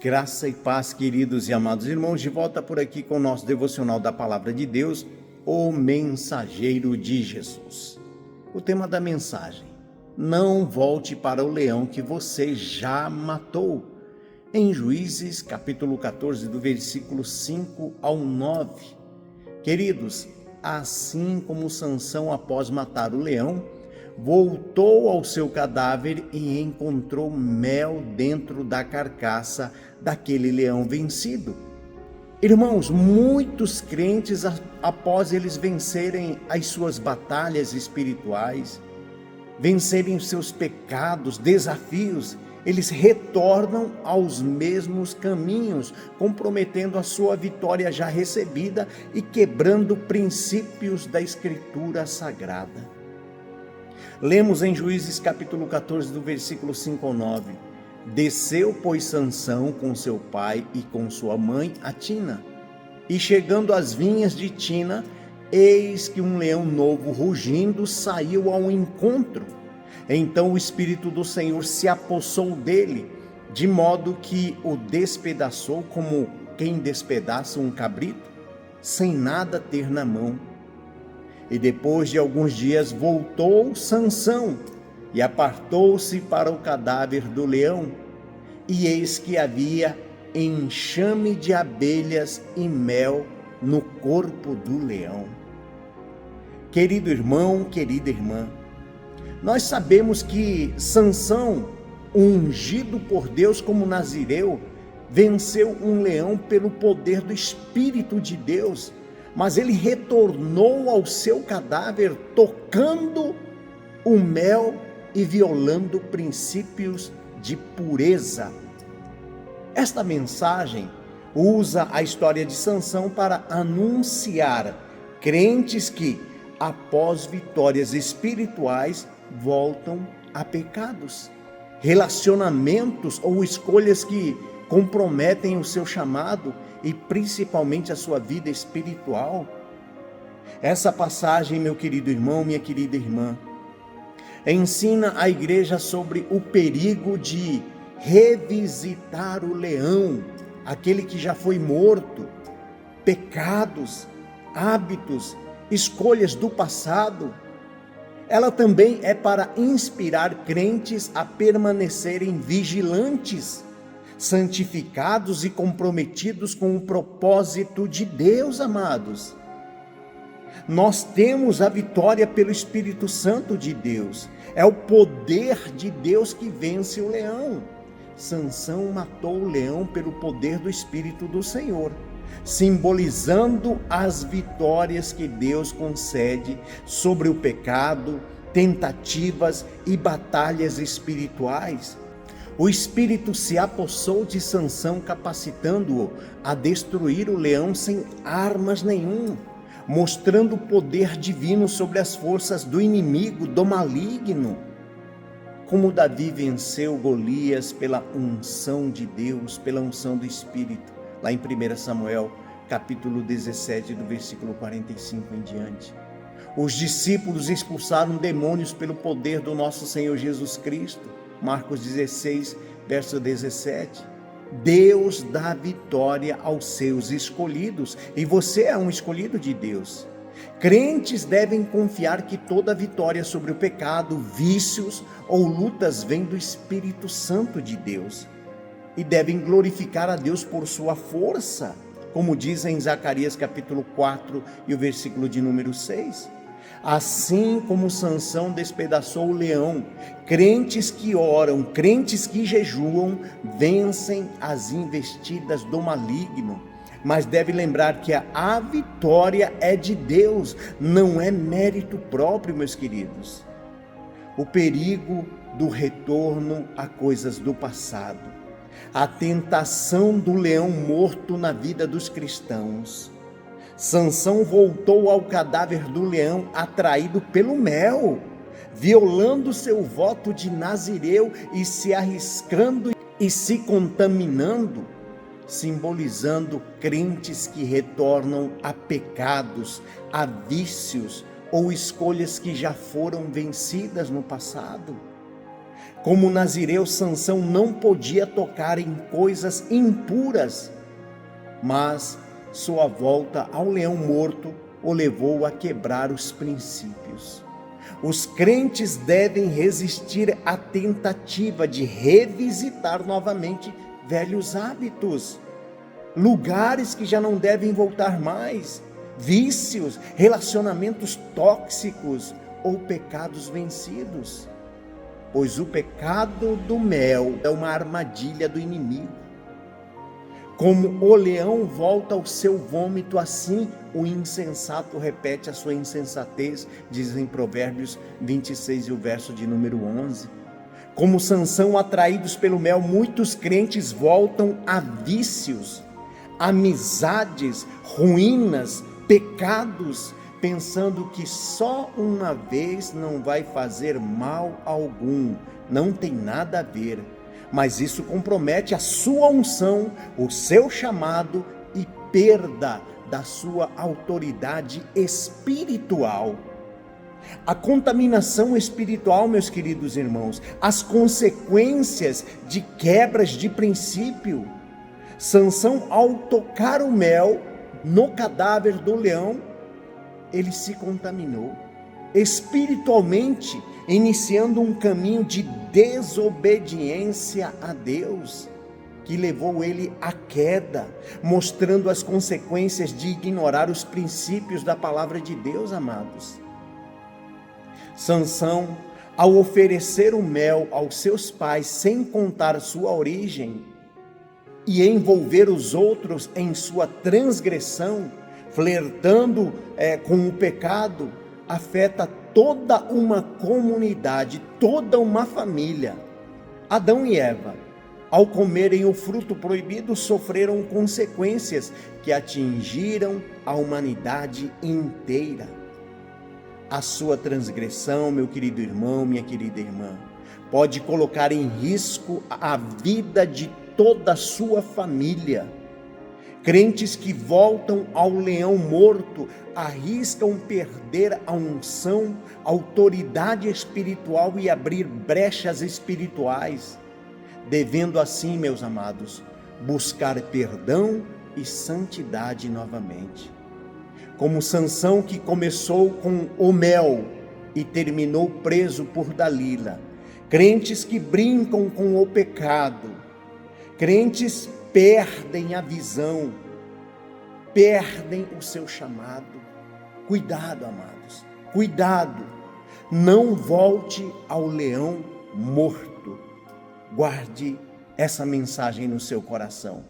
Graça e paz, queridos e amados irmãos, de volta por aqui com o nosso devocional da Palavra de Deus, o Mensageiro de Jesus. O tema da mensagem: não volte para o leão que você já matou. Em Juízes, capítulo 14, do versículo 5 ao 9. Queridos, assim como Sansão, após matar o leão, voltou ao seu cadáver e encontrou mel dentro da carcaça daquele leão vencido. Irmãos, muitos crentes, após eles vencerem as suas batalhas espirituais, vencerem os seus pecados, desafios, eles retornam aos mesmos caminhos, comprometendo a sua vitória já recebida e quebrando princípios da Escritura Sagrada. Lemos em Juízes capítulo 14, do versículo 5 ao 9. Desceu, pois, Sansão com seu pai e com sua mãe a Tina. E chegando às vinhas de Tina, eis que um leão novo rugindo saiu ao encontro. Então o Espírito do Senhor se apossou dele, de modo que o despedaçou como quem despedaça um cabrito, sem nada ter na mão. E depois de alguns dias voltou Sansão e apartou-se para o cadáver do leão, e eis que havia enxame de abelhas e mel no corpo do leão. Querido irmão, querida irmã, nós sabemos que Sansão, ungido por Deus como nazireu, venceu um leão pelo poder do Espírito de Deus, mas ele retornou ao seu cadáver tocando o mel e violando princípios de pureza. Esta mensagem usa a história de Sansão para anunciar crentes que, após vitórias espirituais, voltam a pecados, relacionamentos ou escolhas que comprometem o seu chamado e principalmente a sua vida espiritual. Essa passagem, meu querido irmão, minha querida irmã, ensina a igreja sobre o perigo de revisitar o leão, aquele que já foi morto, pecados, hábitos, escolhas do passado. Ela também é para inspirar crentes a permanecerem vigilantes, santificados e comprometidos com o propósito de Deus, amados. Nós temos a vitória pelo Espírito Santo de Deus. É o poder de Deus que vence o leão. Sansão matou o leão pelo poder do Espírito do Senhor, simbolizando as vitórias que Deus concede sobre o pecado, tentativas e batalhas espirituais. O Espírito se apossou de Sansão, capacitando-o a destruir o leão sem armas nenhum, mostrando o poder divino sobre as forças do inimigo, do maligno. Como Davi venceu Golias pela unção de Deus, pela unção do Espírito, lá em 1 Samuel, capítulo 17, do versículo 45 em diante. Os discípulos expulsaram demônios pelo poder do nosso Senhor Jesus Cristo, Marcos 16, verso 17. Deus dá vitória aos seus escolhidos, e você é um escolhido de Deus. Crentes devem confiar que toda vitória sobre o pecado, vícios ou lutas vem do Espírito Santo de Deus, e devem glorificar a Deus por sua força, como diz em Zacarias capítulo 4 e o versículo de número 6. Assim como Sansão despedaçou o leão, crentes que oram, crentes que jejuam, vencem as investidas do maligno. Mas deve lembrar que a vitória é de Deus, não é mérito próprio, meus queridos. O perigo do retorno a coisas do passado, a tentação do leão morto na vida dos cristãos. Sansão voltou ao cadáver do leão atraído pelo mel, violando seu voto de nazireu e se arriscando e se contaminando, simbolizando crentes que retornam a pecados, a vícios ou escolhas que já foram vencidas no passado. Como nazireu, Sansão não podia tocar em coisas impuras, mas sua volta ao leão morto o levou a quebrar os princípios. Os crentes devem resistir à tentativa de revisitar novamente velhos hábitos, lugares que já não devem voltar mais, vícios, relacionamentos tóxicos ou pecados vencidos. Pois o pecado do mel é uma armadilha do inimigo. Como o leão volta ao seu vômito, assim o insensato repete a sua insensatez, diz em Provérbios 26 e o verso de número 11. Como Sansão, atraídos pelo mel, muitos crentes voltam a vícios, amizades, ruínas, pecados, pensando que só uma vez não vai fazer mal algum, não tem nada a ver. Mas isso compromete a sua unção, o seu chamado e perda da sua autoridade espiritual. A contaminação espiritual, meus queridos irmãos, as consequências de quebras de princípio. Sansão, ao tocar o mel no cadáver do leão, ele se contaminou espiritualmente, iniciando um caminho de desobediência a Deus, que levou ele à queda, mostrando as consequências de ignorar os princípios da palavra de Deus, amados. Sansão, ao oferecer o mel aos seus pais sem contar sua origem e envolver os outros em sua transgressão, flertando com o pecado, afeta toda uma comunidade, toda uma família. Adão e Eva, ao comerem o fruto proibido, sofreram consequências que atingiram a humanidade inteira. A sua transgressão, meu querido irmão, minha querida irmã, pode colocar em risco a vida de toda a sua família. Crentes que voltam ao leão morto arriscam perder a unção, a autoridade espiritual e abrir brechas espirituais, devendo assim, meus amados, buscar perdão e santidade novamente. Como Sansão, que começou com o mel e terminou preso por Dalila. Crentes que brincam com o pecado. Crentes perdem a visão, perdem o seu chamado. Cuidado, amados, cuidado. Não volte ao leão morto. Guarde essa mensagem no seu coração.